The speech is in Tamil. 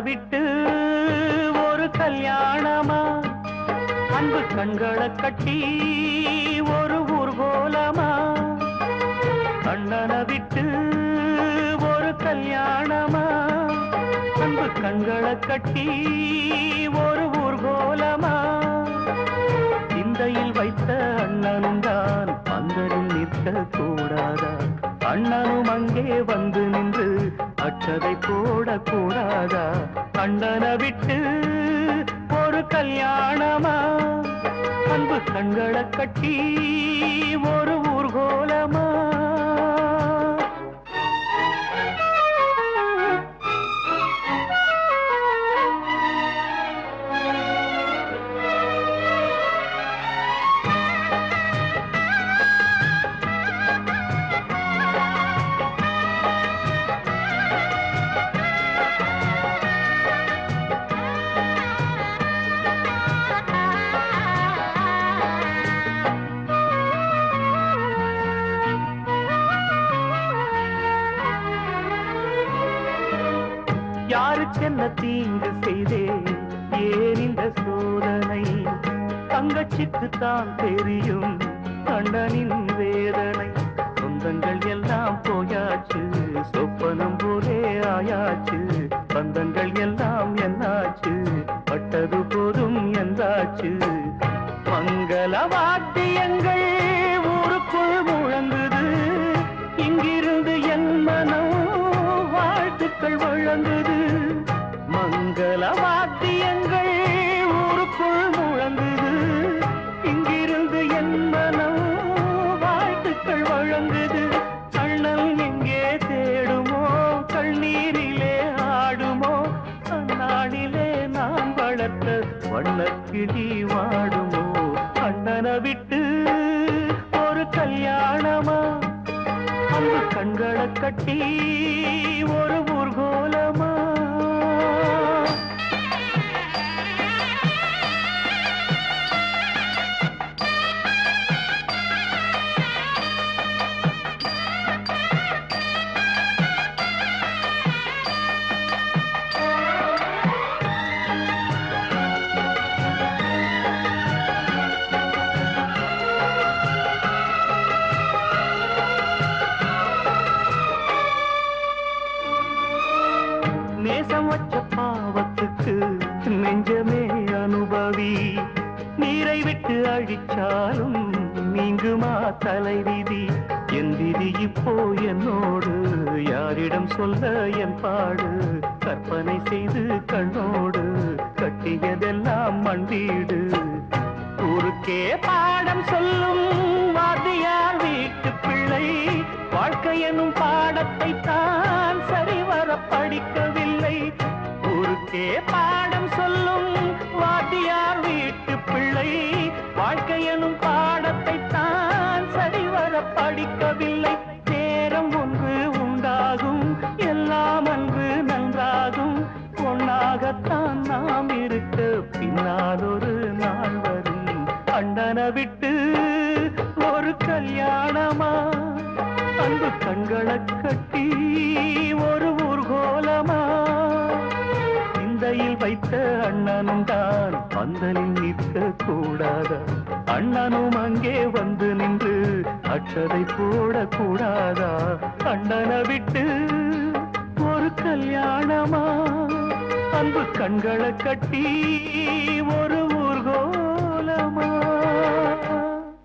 விட்டு ஒரு கல்யாணமா, அன்பு கண்களை கட்டி ஒரு ஊர்கோலமா. அண்ணனை விட்டு ஒரு கல்யாணமா, அன்பு கண்களை கட்டி ஒரு ஊர்கோலமா. சிந்தையில் வைத்த அண்ணனும் தான் பந்தலில் நிற்க கூடாதா? அண்ணனும் அங்கே வந்து நின்று அச்சதை போடக்கூடாதா? அண்ணனை விட்டு ஒரு கல்யாணமா, அன்பு கண்களை கட்டி ஒரு ஊர்கோலமா. யாருக்கென்ன தீங்கு செய்தே ஏன் இந்த சோதனை? தங்கச்சிக்கு தான் தெரியும் அண்ணனின் வேதனை. சொந்தங்கள் எல்லாம் போயாச்சு, சொப்பனம் போலே ஆயாச்சு. பந்தங்கள் எல்லாம் என்னாச்சு, பட்டது போதும் என்றாச்சு. மங்கள வாத்தியங்கள் ஊருக்குள் முழங்குது, இங்கிருந்து என் மனம் வாழ்த்துக்கள் வழங்குது. மங்கள வாத்தியங்கள் ஊருக்குள் முழங்குது, இங்கிருந்து என் மனம் வாழ்த்துக்கள் வழங்குது. அண்ணன் எங்கே தேடுமோ, கண்ணீரிலே ஆடுமோ, அந்நாளிலே நான் வளர்த்த வண்ணக்கிளி வாடுமோ. அண்ணனை விட்டு ஒரு கல்யாணமா, அன்பு கண்களை கட்டி ஒரு ஊர்கோலமா. நேசம் வச்ச பாவத்துக்கு நெஞ்சமே அனுபவி. நீரை விட்டு அழிச்சாலும் நீங்குமா தலைவிதி? என் விதி இப்போ என்னோடு, யாரிடம் சொல்ல என் பாடு? கற்பனை செய்து கண்ணோடு கட்டியதெல்லாம் மண்டீடு. ஊருக்கே பாடம் சொல்லும் வாத்தியார் வீட்டு பிள்ளை, வாழ்க்கை எனும் பாடத்தை தான் சரிவர படிக்கவில்லை. ஊருக்கே பாடம் சொல்லும் வாத்தியார் வீட்டு பிள்ளை, வாழ்க்கை எனும் பாடத்தை தான் சரிவர படிக்கவில்லை. நேரம் ஒன்று உண்டாகும், எல்லாம் அன்று நன்றாகும். ஒன்னாகத்தான் நாம் இருக்க பின்னால் ஒரு நாள் வரும். அண்ணனை விட்டு ஒரு கல்யாணமா, அன்பு கண்களை கட்டி ஒரு ஊர்கோலமா. சிந்தையில் வைத்த அண்ணனும் தான் பந்தலில் நிற்க கூடாதா? அண்ணனும் அங்கே வந்து நின்று அச்சதை போடக்கூடாதா? அண்ணனை விட்டு ஒரு கல்யாணமா, அன்பு கண்களை கட்டி